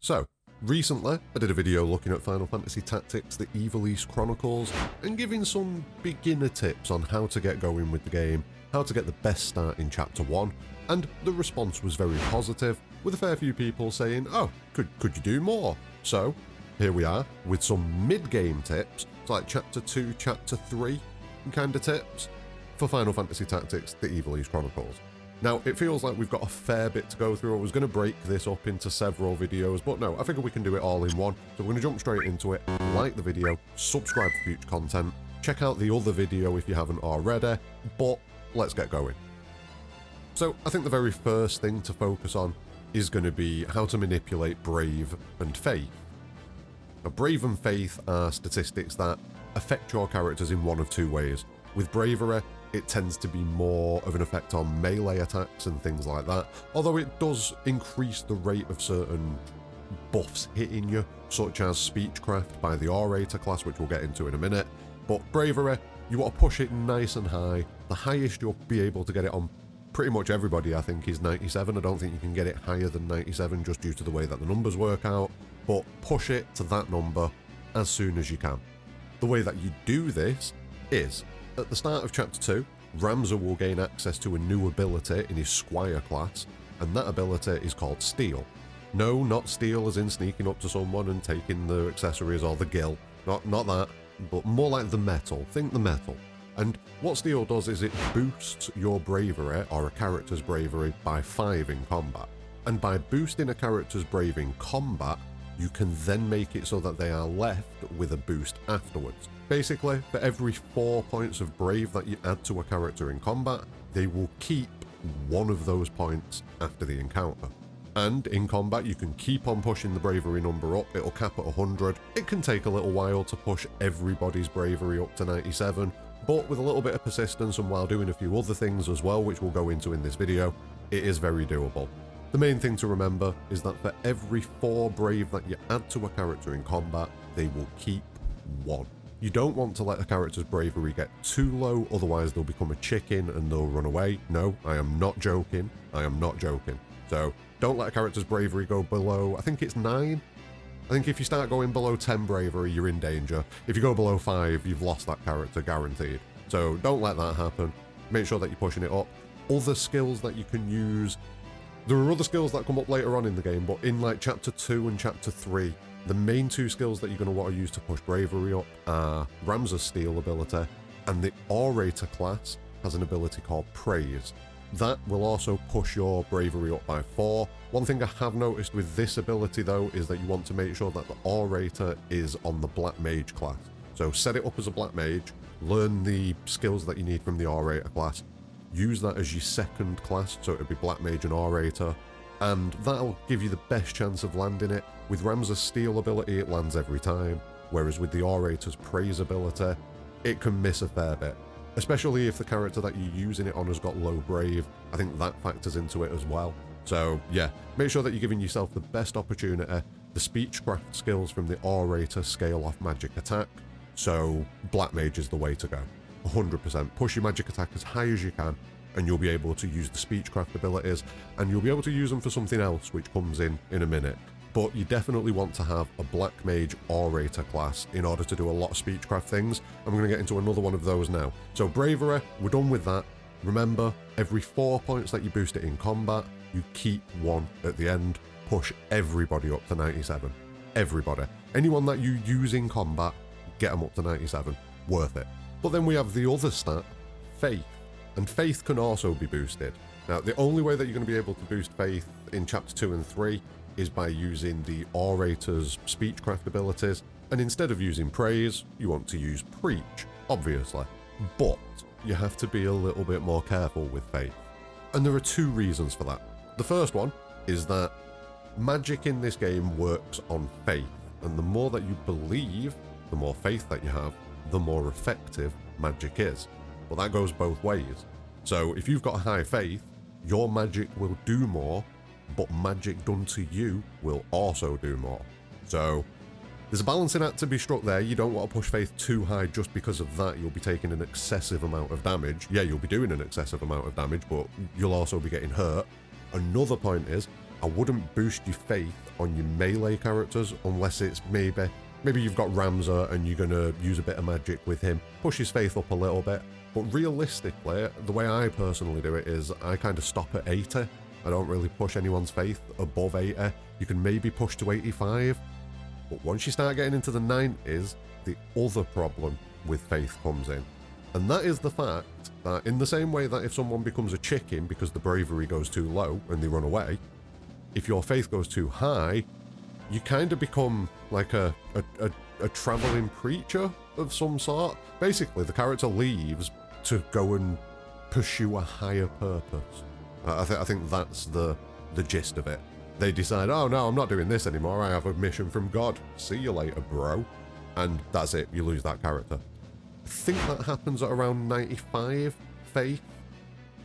So, recently I did a video looking at Final Fantasy Tactics, the Ivalice Chronicles, and giving some beginner tips on how to get going with the game, how to get the best start in Chapter 1, and the response was very positive, with a fair few people saying, oh, could you do more? So, here we are, with some mid-game tips, so like Chapter 2, Chapter 3 kind of tips, for Final Fantasy Tactics, the Ivalice Chronicles. Now, it feels like we've got a fair bit to go through. I was going to break this up into several videos, but no, I figure we can do it all in one. So we're going to jump straight into it, like the video, subscribe for future content, check out the other video if you haven't already, but let's get going. So I think the very first thing to focus on is going to be how to manipulate Brave and Faith. Now, Brave and Faith are statistics that affect your characters in one of two ways. With Bravery, it tends to be more of an effect on melee attacks and things like that, although it does increase the rate of certain buffs hitting you, such as Speechcraft by the Orator class, which we'll get into in a minute. But Bravery, you want to push it nice and high. The highest you'll be able to get it on pretty much everybody, I think, is 97. I don't think you can get it higher than 97 just due to the way that the numbers work out, but push it to that number as soon as you can. The way that you do this is, at the start of Chapter 2, Ramza will gain access to a new ability in his Squire class, and that ability is called Steal. No, not steal as in sneaking up to someone and taking the accessories or the gil, not that, but more like the metal. Think the metal. And what Steal does is it boosts your bravery, or a character's bravery, by 5 in combat. And by boosting a character's brave in combat, you can then make it so that they are left with a boost afterwards. Basically, for every 4 points of brave that you add to a character in combat, they will keep one of those points after the encounter. And in combat, you can keep on pushing the bravery number up. It'll cap at 100. It can take a little while to push everybody's bravery up to 97, but with a little bit of persistence and while doing a few other things as well, which we'll go into in this video, it is very doable. The main thing to remember is that for every 4 brave that you add to a character in combat, they will keep 1. You don't want to let a character's bravery get too low, otherwise they'll become a chicken and they'll run away. No, I am not joking. I am not joking. So don't let a character's bravery go below, I think it's 9. I think if you start going below 10 bravery, you're in danger. If you go below 5, you've lost that character, guaranteed. So don't let that happen. Make sure that you're pushing it up. Other skills that you can use, there are other skills that come up later on in the game, but in like Chapter 2 and Chapter 3, the main 2 skills that you're going to want to use to push bravery up are Ramza's Steal ability, and the Orator class has an ability called Praise. That will also push your bravery up by 4. One thing I have noticed with this ability though is that you want to make sure that the Orator is on the Black Mage class. So set it up as a Black Mage, learn the skills that you need from the Orator class, use that as your second class, so it'll be Black Mage and Orator, and that'll give you the best chance of landing it. With Ramza's Steal ability, it lands every time, whereas with the Orator's Praise ability, it can miss a fair bit. Especially if the character that you're using it on has got low brave, I think that factors into it as well. So yeah, make sure that you're giving yourself the best opportunity. The Speechcraft skills from the Orator scale off magic attack, so Black Mage is the way to go. 100%. Push your magic attack as high as you can, and you'll be able to use the Speechcraft abilities, and you'll be able to use them for something else, which comes in a minute. But you definitely want to have a Black Mage Orator class in order to do a lot of Speechcraft things. I'm going to get into another one of those now. So Bravery, we're done with that. Remember, every 4 points that you boost it in combat, you keep 1 at the end. Push everybody up to 97. Everybody. Anyone that you use in combat, get them up to 97. Worth it. But then we have the other stat, Faith. And Faith can also be boosted. Now, the only way that you're going to be able to boost Faith in Chapter 2 and 3 is by using the Orator's Speechcraft abilities, and instead of using Praise, you want to use Preach, obviously. But you have to be a little bit more careful with Faith. And there are 2 reasons for that. The first one is that magic in this game works on faith, and the more that you believe, the more faith that you have, the more effective magic is. Well, that goes both ways. So if you've got high faith, your magic will do more, but magic done to you will also do more. So there's a balancing act to be struck there. You don't want to push faith too high just because of that. You'll be taking an excessive amount of damage. Yeah, you'll be doing an excessive amount of damage, but you'll also be getting hurt. Another point is, I wouldn't boost your faith on your melee characters unless it's maybe you've got Ramza and you're going to use a bit of magic with him, push his faith up a little bit. But realistically, the way I personally do it is I kind of stop at 80. I don't really push anyone's faith above 80. You can maybe push to 85. But once you start getting into the 90s, the other problem with faith comes in. And that is the fact that in the same way that if someone becomes a chicken because the bravery goes too low and they run away, if your faith goes too high, you kind of become like a traveling preacher of some sort. Basically, the character leaves to go and pursue a higher purpose. I think that's the gist of it. They decide, oh no, I'm not doing this anymore, I have a mission from God. See you later, bro. And that's it, you lose that character. I think that happens at around 95 faith.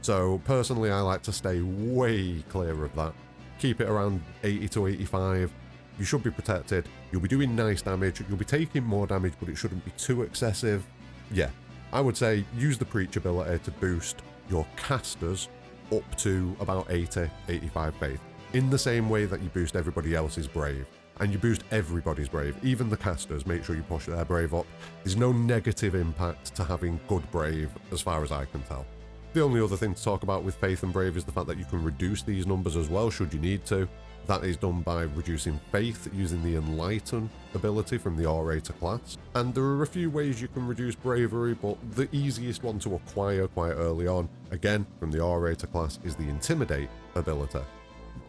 So personally, I like to stay way clear of that. Keep it around 80 to 85. You should be protected. You'll be doing nice damage. You'll be taking more damage, but it shouldn't be too excessive. Yeah, I would say use the preach ability to boost your casters up to about 80, 85 faith. In the same way that you boost everybody else's brave. And you boost everybody's brave, even the casters, make sure you push their brave up. There's no negative impact to having good brave, as far as I can tell. The only other thing to talk about with faith and brave is the fact that you can reduce these numbers as well, should you need to. That is done by reducing faith using the Enlighten ability from the Orator class. And there are a few ways you can reduce bravery, but the easiest one to acquire quite early on, again from the Orator class, is the Intimidate ability.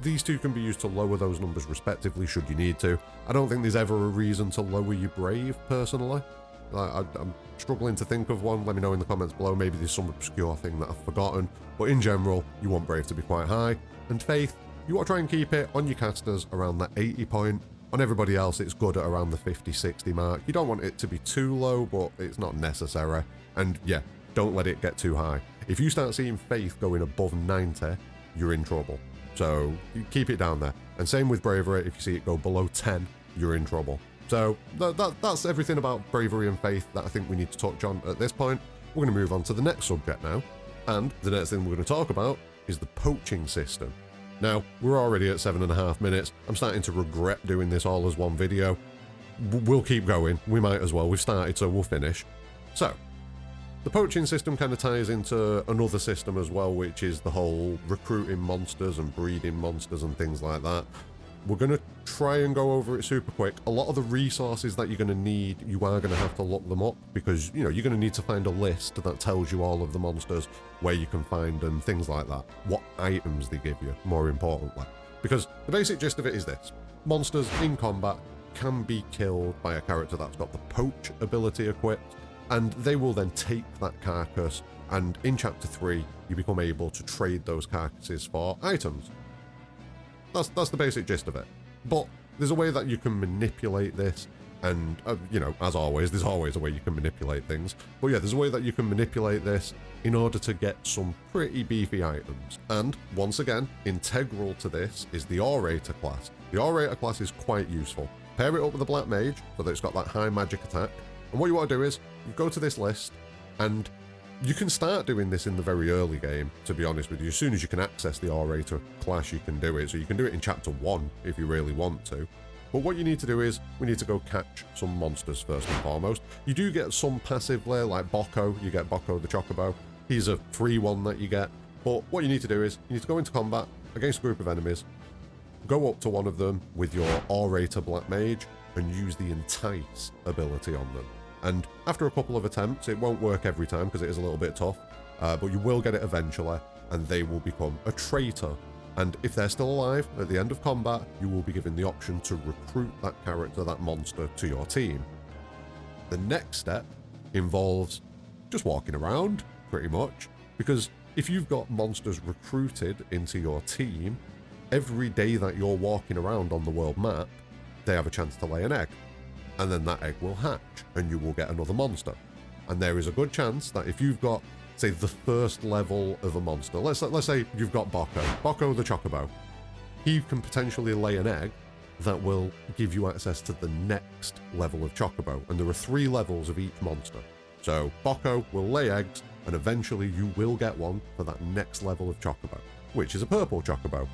These two can be used to lower those numbers respectively should you need to. I don't think there's ever a reason to lower your brave, personally. I'm struggling to think of one. Let me know in the comments below. Maybe there's some obscure thing that I've forgotten. But in general, you want brave to be quite high. And faith, you want to try and keep it on your casters around that 80 point. On everybody else, it's good at around the 50-60 mark. You don't want it to be too low, but it's not necessary. And yeah, don't let it get too high. If you start seeing faith going above 90, you're in trouble. So you keep it down there. And same with bravery, if you see it go below 10, you're in trouble. So that's everything about bravery and faith that I think we need to touch on at this point. We're going to move on to the next subject now. And the next thing we're going to talk about is the poaching system. Now, we're already at 7.5 minutes. I'm starting to regret doing this all as one video. We'll keep going. We might as well. We've started, so we'll finish. So, the poaching system kind of ties into another system as well, which is the whole recruiting monsters and breeding monsters and things like that. We're going to try and go over it super quick. A lot of the resources that you're going to need, you are going to have to look them up because, you know, you're going to need to find a list that tells you all of the monsters, where you can find them, things like that. What items they give you, more importantly. Because the basic gist of it is this. Monsters in combat can be killed by a character that's got the poach ability equipped, and they will then take that carcass, and in Chapter 3, you become able to trade those carcasses for items. That's the basic gist of it. But there's a way that you can manipulate this, and, you know, as always, there's always a way you can manipulate things. But yeah, there's a way that you can manipulate this in order to get some pretty beefy items. And, once again, integral to this is the Orator class. The Orator class is quite useful. Pair it up with the Black Mage, so that it's got that high magic attack. And what you want to do is, you go to this list, and you can start doing this in the very early game, to be honest with you. As soon as you can access the Orator class, you can do it. So you can do it in Chapter 1 if you really want to. But what you need to do is, we need to go catch some monsters first and foremost. You do get some passively, like Bocco. You get Bocco the Chocobo. He's a free one that you get. But what you need to do is, you need to go into combat against a group of enemies, go up to one of them with your Orator Black Mage, and use the Entice ability on them. And after a couple of attempts, it won't work every time because it is a little bit tough, but you will get it eventually, and they will become a traitor. And if they're still alive, at the end of combat, you will be given the option to recruit that character, that monster, to your team. The next step involves just walking around, pretty much, because if you've got monsters recruited into your team, every day that you're walking around on the world map, they have a chance to lay an egg. And then that egg will hatch, and you will get another monster. And there is a good chance that if you've got, say, the first level of a monster, let's say you've got Bocco the Chocobo, he can potentially lay an egg that will give you access to the next level of Chocobo. And there are 3 levels of each monster. So Bocco will lay eggs, and eventually you will get one for that next level of Chocobo, which is a purple Chocobo.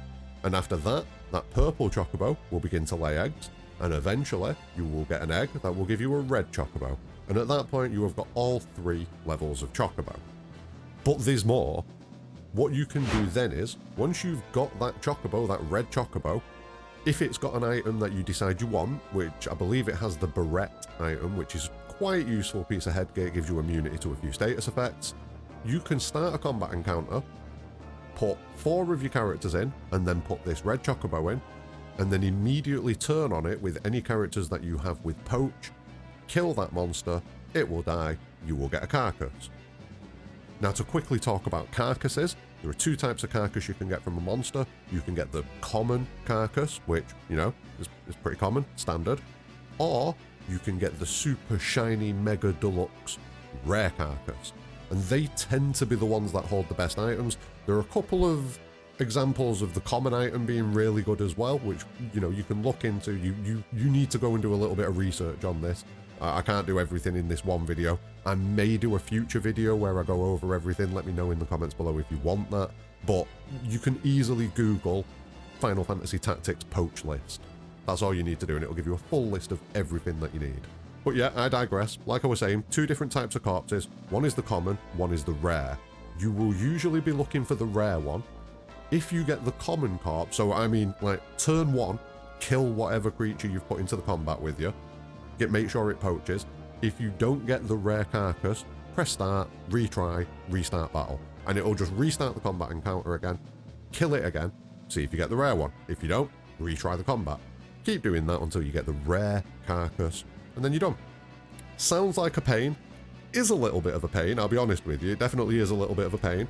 And after that, that purple chocobo will begin to lay eggs, and eventually you will get an egg that will give you a red chocobo. And at that point, you have got all 3 levels of chocobo. But there's more. What you can do then is, once you've got that chocobo, that red chocobo, if it's got an item that you decide you want, which I believe it has the Barrette item, which is quite useful piece of headgear, gives you immunity to a few status effects, you can start a combat encounter, put 4 of your characters in, and then put this red chocobo in, and then immediately turn on it with any characters that you have with Poach, kill that monster, it will die, you will get a carcass. Now, to quickly talk about carcasses, there are 2 types of carcass you can get from a monster. You can get the common carcass, which, you know, is pretty common, standard, or you can get the super shiny mega deluxe rare carcass. And they tend to be the ones that hold the best items. There are a couple of examples of the common item being really good as well, which, you know, you can look into. You need to go and do a little bit of research on this. I can't do everything in this one video. I may do a future video where I go over everything. Let me know in the comments below if you want that. But you can easily Google Final Fantasy Tactics Poach list. That's all you need to do, and it'll give you a full list of everything that you need. But yeah, I digress. Like I was saying, 2 different types of corpses. One is the common, one is the rare. You will usually be looking for the rare one. If you get the common corpse, so I mean, like, turn 1, kill whatever creature you've put into the combat with you. Make sure it poaches. If you don't get the rare carcass, press start, retry, restart battle. And it'll just restart the combat encounter again, kill it again, see if you get the rare one. If you don't, retry the combat. Keep doing that until you get the rare carcass, and then you're done. Sounds like a pain, is a little bit of a pain, I'll be honest with you. It definitely is a little bit of a pain,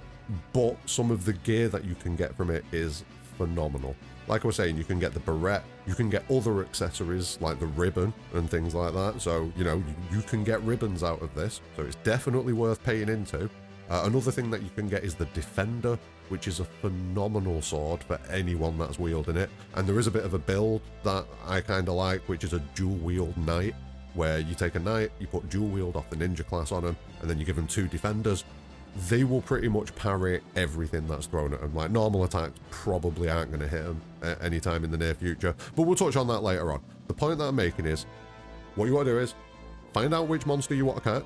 but some of the gear that you can get from it is phenomenal. Like I was saying, you can get the Barrette, you can get other accessories like the ribbon and things like that. So, you know, you can get ribbons out of this. So it's definitely worth paying into. Another thing that you can get is the Defender, which is a phenomenal sword for anyone that's wielding it. And there is a bit of a build that I kind of like, which is a dual wield knight, where you take a knight, you put dual wield off the ninja class on them, and then you give them 2 defenders. They will pretty much parry everything that's thrown at them. Like, normal attacks probably aren't going to hit them at any time in the near future, but we'll touch on that later on. The point that I'm making is, what you want to do is find out which monster you want to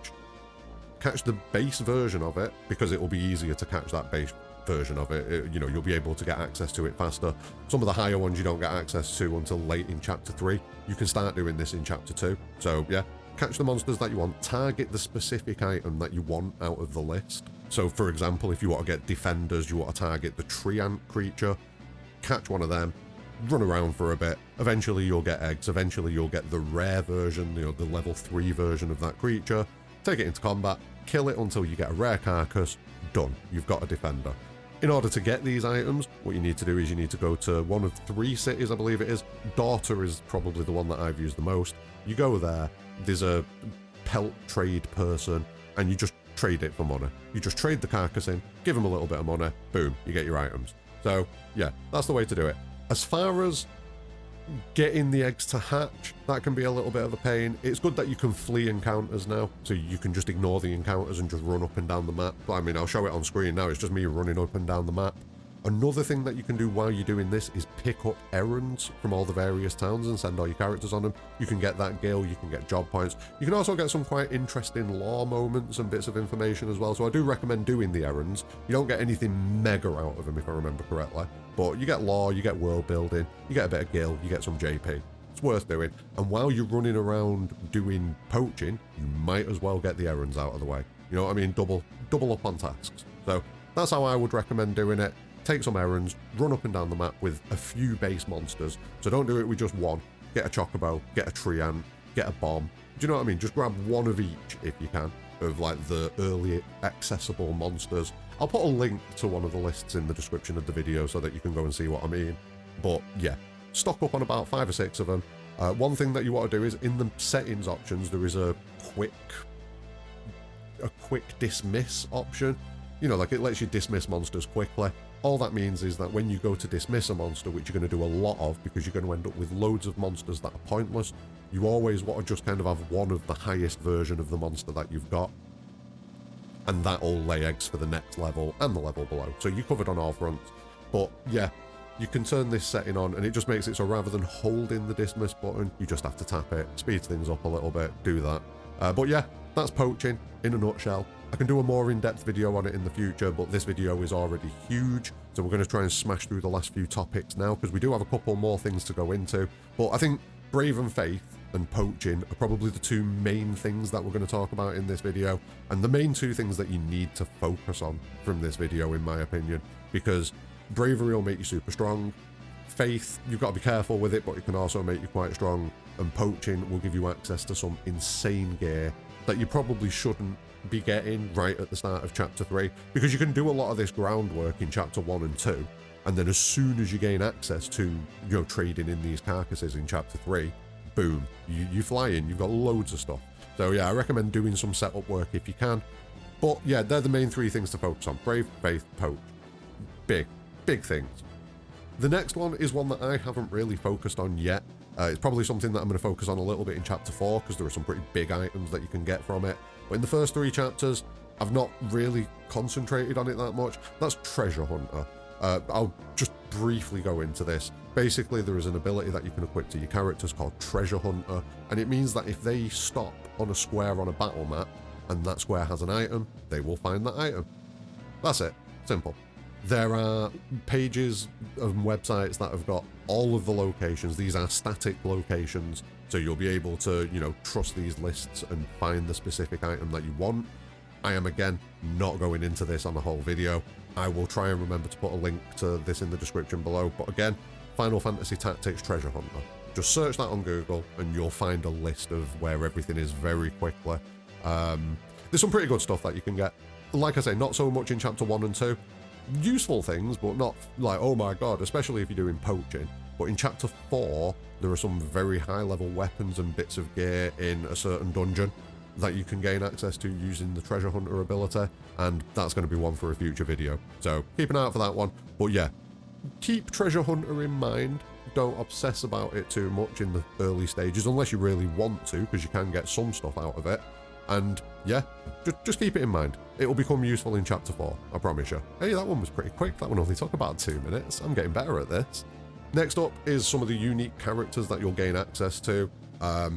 catch the base version of it, because it will be easier to catch that base version of it. You know, you'll be able to get access to it faster. Some of the higher ones you don't get access to until late in chapter 3. You can start doing this in chapter 2. So yeah, catch the monsters that you want, target the specific item that you want out of the list. So for example, if you want to get defenders, you want to target the tree ant creature, catch one of them, run around for a bit, eventually you'll get eggs, eventually you'll get the rare version, you know, the level 3 version of that creature, take it into combat, kill it until you get a rare carcass, done, you've got a defender. In order to get these items, what you need to do is you need to go to one of 3 cities, I believe it is. Daughter is probably the one that I've used the most. You go there, there's a pelt trade person, and you just trade it for money. You just trade the carcass in, give them a little bit of money, boom, you get your items. So yeah, that's the way to do it. As far as getting the eggs to hatch, that can be a little bit of a pain. It's good that you can flee encounters now, so you can just ignore the encounters and just run up and down the map. But I mean, I'll show it on screen now, it's just me running up and down the map. Another thing that you can do while you're doing this is pick up errands from all the various towns and send all your characters on them. You can get that gil, you can get job points. You can also get some quite interesting lore moments and bits of information as well, so I do recommend doing the errands. You don't get anything mega out of them if I remember correctly, but you get lore, you get world building, you get a bit of gil, you get some JP. It's worth doing, and while you're running around doing poaching, you might as well get the errands out of the way. You know what I mean? Double up on tasks. So that's how I would recommend doing it. Take some errands, run up and down the map with a few base monsters. So don't do it with just one. Get a chocobo, get a tree ant, get a bomb. Do you know what I mean? Just grab one of each if you can, of like the early accessible monsters. I'll put a link to one of the lists in the description of the video so that you can go and see what I mean. But yeah, stock up on about 5 or 6 of them. One thing that you want to do is in the settings options, there is a quick dismiss option. You know, like it lets you dismiss monsters quickly. All that means is that when you go to dismiss a monster, which you're going to do a lot of because you're going to end up with loads of monsters that are pointless, you always want to just kind of have one of the highest version of the monster that you've got. And that'll lay eggs for the next level and the level below. So you're covered on all fronts. But yeah, you can turn this setting on and it just makes it so rather than holding the dismiss button, you just have to tap it. Speeds things up a little bit, do that. But yeah, that's Poaching in a nutshell. I can do a more in-depth video on it in the future, but this video is already huge, so we're going to try and smash through the last few topics now, because we do have a couple more things to go into. But I think Brave and Faith and Poaching are probably the two main things that we're going to talk about in this video, and the main two things that you need to focus on from this video, in my opinion, because Bravery will make you super strong, Faith, you've got to be careful with it, but it can also make you quite strong, and Poaching will give you access to some insane gear that you probably shouldn't be getting right at the start of Chapter 3, because you can do a lot of this groundwork in Chapter 1 and 2, and then as soon as you gain access to, trading in these carcasses in Chapter 3, boom, you fly in, you've got loads of stuff. So yeah, I recommend doing some setup work if you can. But yeah, they're the main three things to focus on. Brave, Faith, Poach. Big things. The next one is one that I haven't really focused on yet. It's probably something that I'm going to focus on a little bit in Chapter 4, because there are some pretty big items that you can get from it. But in the first 3 chapters, I've not really concentrated on it that much. That's Treasure Hunter. I'll just briefly go into this. Basically, there is an ability that you can equip to your characters called Treasure Hunter, and it means that if they stop on a square on a battle map, and that square has an item, they will find that item. That's it. Simple. There are pages and websites that have got all of the locations. These are static locations, so you'll be able to, trust these lists and find the specific item that you want. I am, again, not going into this on the whole video. I will try and remember to put a link to this in the description below, but again, Final Fantasy Tactics Treasure Hunter. Just search that on Google and you'll find a list of where everything is very quickly. There's some pretty good stuff that you can get. Like I say, not so much in Chapter 1 and 2. Useful things, but not like, oh my god, especially if you're doing Poaching. But in Chapter 4, there are some very high-level weapons and bits of gear in a certain dungeon that you can gain access to using the Treasure Hunter ability, and that's going to be one for a future video. So keep an eye out for that one. But yeah, keep Treasure Hunter in mind. Don't obsess about it too much in the early stages, unless you really want to, because you can get some stuff out of it. And yeah, just keep it in mind. It will become useful in Chapter 4, I promise you. Hey, that one was pretty quick. That one only took about 2 minutes. I'm getting better at this. Next up is some of the unique characters that you'll gain access to.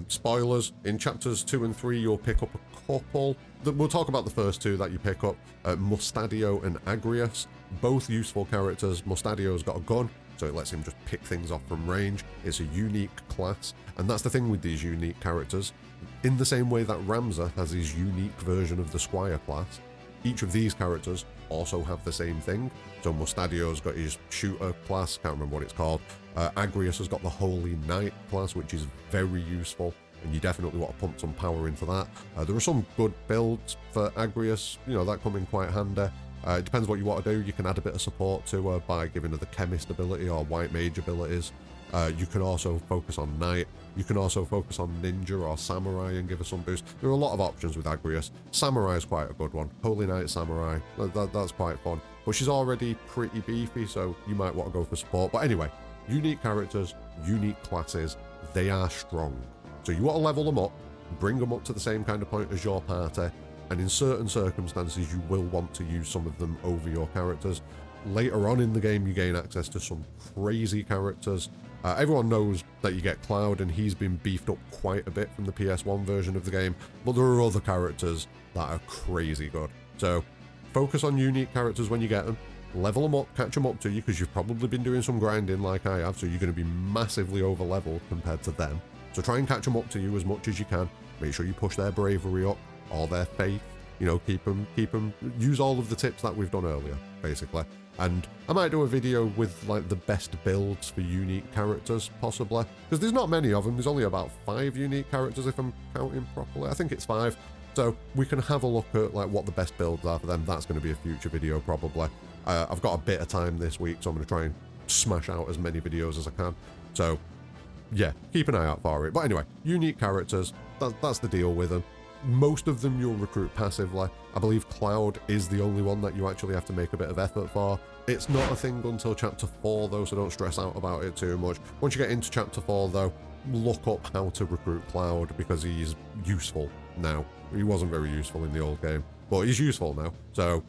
Spoilers, in Chapters 2 and 3, you'll pick up a couple. We'll talk about the first 2 that you pick up. Mustadio and Agrius, both useful characters. Mustadio's got a gun, so it lets him just pick things off from range. It's a unique class, and that's the thing with these unique characters. In the same way that Ramza has his unique version of the Squire class, each of these characters also have the same thing. So Mustadio's got his shooter class, can't remember what it's called. Agrius has got the Holy Knight class, which is very useful, and you definitely want to pump some power into that. There are some good builds for Agrius, that come in quite handy. It depends what you want to do. You can add a bit of support to her by giving her the Chemist ability or White Mage abilities. You can also focus on Knight. You can also focus on Ninja or Samurai and give her some boost. There are a lot of options with Agrius. Samurai is quite a good one. Holy Knight Samurai, that's quite fun. But she's already pretty beefy, so you might want to go for support. But anyway, unique characters, unique classes, they are strong. So you want to level them up, bring them up to the same kind of point as your party, and in certain circumstances you will want to use some of them over your characters. Later on in the game, you gain access to some crazy characters. Everyone knows that you get Cloud, and he's been beefed up quite a bit from the PS1 version of the game, but there are other characters that are crazy good. So focus on unique characters when you get them, level them up, catch them up to you, because you've probably been doing some grinding like I have, so you're going to be massively over leveled compared to them. So try and catch them up to you as much as you can. Make sure you push their bravery up, or their faith. Keep them, use all of the tips that we've done earlier, basically. And I might do a video with like the best builds for unique characters, possibly, because there's not many of them. There's only about 5 unique characters if I'm counting properly. I think it's 5. So we can have a look at like what the best builds are for them. That's going to be a future video probably. I've got a bit of time this week, so I'm going to try and smash out as many videos as I can. So yeah, keep an eye out for it. But anyway, unique characters, that's the deal with them. Most of them you'll recruit passively. I believe Cloud is the only one that you actually have to make a bit of effort for. It's not a thing until Chapter 4 though, so don't stress out about it too much. Once you get into Chapter 4 though, look up how to recruit Cloud, because he's useful now. He wasn't very useful in the old game, but he's useful now. So,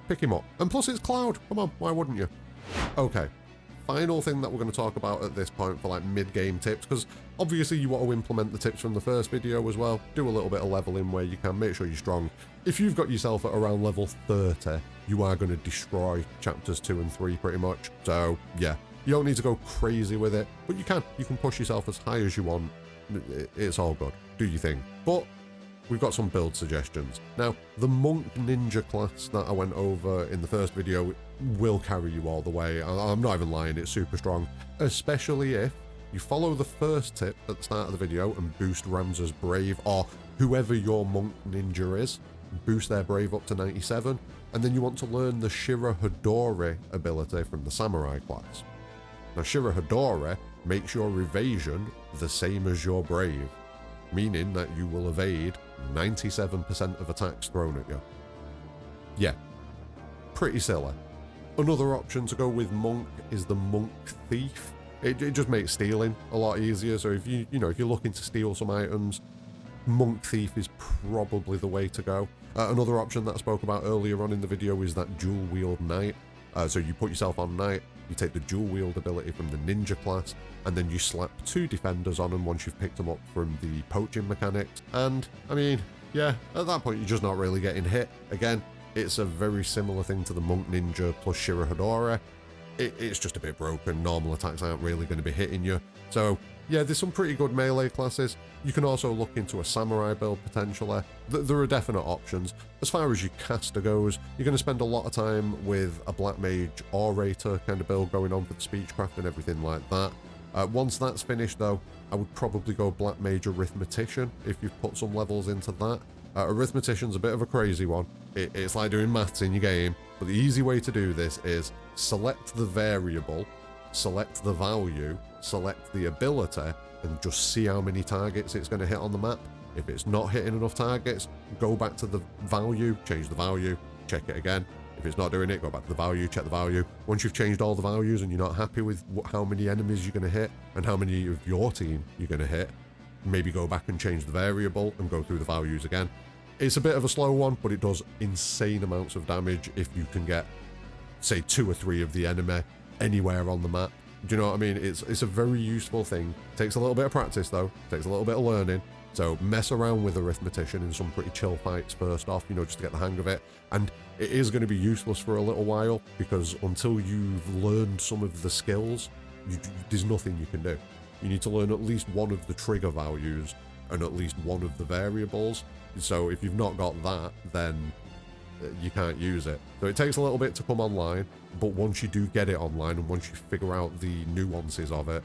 pick him up. And plus it's Cloud. Come on, why wouldn't you? Okay, final thing that we're going to talk about at this point for like mid-game tips, because obviously you want to implement the tips from the first video as well. Do a little bit of leveling where you can, make sure you're strong. If you've got yourself at around level 30, you are going to destroy chapters 2 and 3 pretty much. So yeah, you don't need to go crazy with it, but you can push yourself as high as you want. It's all good. Do your thing. But we've got some build suggestions. Now, the Monk Ninja class that I went over in the first video will carry you all the way. I'm not even lying, it's super strong. Especially if you follow the first tip at the start of the video and boost Ramza's Brave, or whoever your Monk Ninja is, boost their Brave up to 97, and then you want to learn the Shira Hodori ability from the Samurai class. Now, Shira Hodori makes your evasion the same as your Brave, meaning that you will evade 97% of attacks thrown at you. Yeah, pretty silly. Another option to go with Monk is the Monk Thief. It just makes stealing a lot easier. So if if you're looking to steal some items, Monk Thief is probably the way to go. Another option that I spoke about earlier on in the video is that dual wield knight. So you put yourself on knight, you take the dual wield ability from the ninja class, and then you slap 2 defenders on them once you've picked them up from the poaching mechanics. And I mean, yeah, at that point you're just not really getting hit. Again, it's a very similar thing to the Monk Ninja plus Shira Hodori. It's just a bit broken. Normal attacks aren't really going to be hitting you. So yeah, there's some pretty good melee classes. You can also look into a samurai build potentially. There are definite options. As far as your caster goes, you're going to spend a lot of time with a black mage orator kind of build going on for the speechcraft and everything like that. Once that's finished though, I would probably go black mage arithmetician if you've put some levels into that. Arithmetician's a bit of a crazy one. It's like doing maths in your game, but the easy way to do this is select the variable, select the value, select the ability, and just see how many targets it's going to hit on the map. If it's not hitting enough targets, go back to the value, change the value, check it again. If it's not doing it, go back to the value, check the value. Once you've changed all the values and you're not happy with how many enemies you're going to hit and how many of your team you're going to hit, maybe go back and change the variable and go through the values again. It's a bit of a slow one, but it does insane amounts of damage if you can get, say, 2 or 3 of the enemy anywhere on the map. Do you know what I mean? It's a very useful thing. Takes a little bit of practice though, takes a little bit of learning. So mess around with Arithmetician in some pretty chill fights first off, just to get the hang of it. And it is going to be useless for a little while, because until you've learned some of the skills, there's nothing you can do. You need to learn at least one of the trigger values and at least one of the variables. So if you've not got that, then you can't use it. So it takes a little bit to come online, but once you do get it online and once you figure out the nuances of it,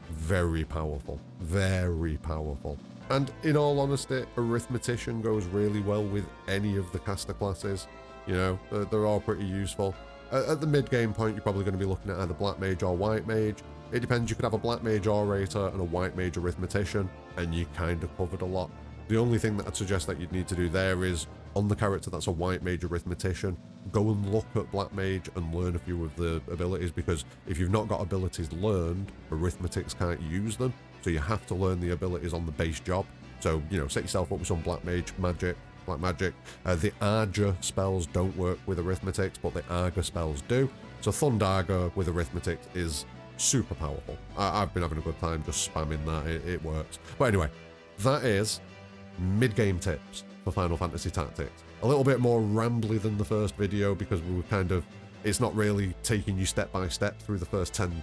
very powerful, very powerful. And in all honesty, Arithmetician goes really well with any of the caster classes. They're all pretty useful. At the mid-game point, you're probably going to be looking at either Black Mage or White Mage. It depends, you could have a Black Mage Orator and a White Mage Arithmetician, and you kind of covered a lot. The only thing that I'd suggest that you'd need to do there is, on the character that's a White Mage Arithmetician, go and look at Black Mage and learn a few of the abilities, because if you've not got abilities learned, Arithmetics can't use them, so you have to learn the abilities on the base job. So, set yourself up with some Black Magic. The Arja spells don't work with Arithmetics, but the Arga spells do. So Thundarga with Arithmetics is super powerful. I've been having a good time just spamming that, it works. But anyway, that is mid-game tips for Final Fantasy Tactics. A little bit more rambly than the first video, because we were it's not really taking you step by step through the first 10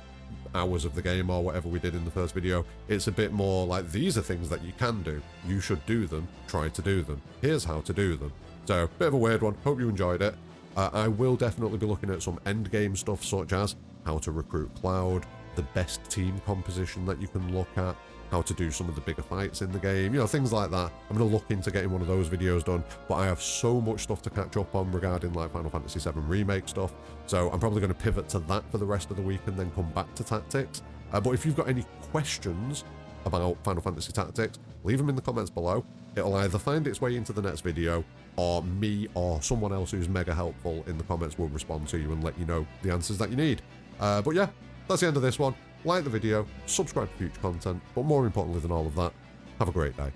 hours of the game or whatever we did in the first video. It's a bit more like, these are things that you can do, you should do them, try to do them, here's how to do them. So, bit of a weird one, hope you enjoyed it. I will definitely be looking at some endgame stuff, such as how to recruit Cloud, the best team composition that you can look at, how to do some of the bigger fights in the game, things like that. I'm going to look into getting one of those videos done, but I have so much stuff to catch up on regarding like Final Fantasy VII Remake stuff, so I'm probably going to pivot to that for the rest of the week and then come back to Tactics. But if you've got any questions about Final Fantasy Tactics, leave them in the comments below. It'll either find its way into the next video, or me or someone else who's mega helpful in the comments will respond to you and let you know the answers that you need. But yeah, that's the end of this one. Like the video, subscribe for future content, but more importantly than all of that, have a great day.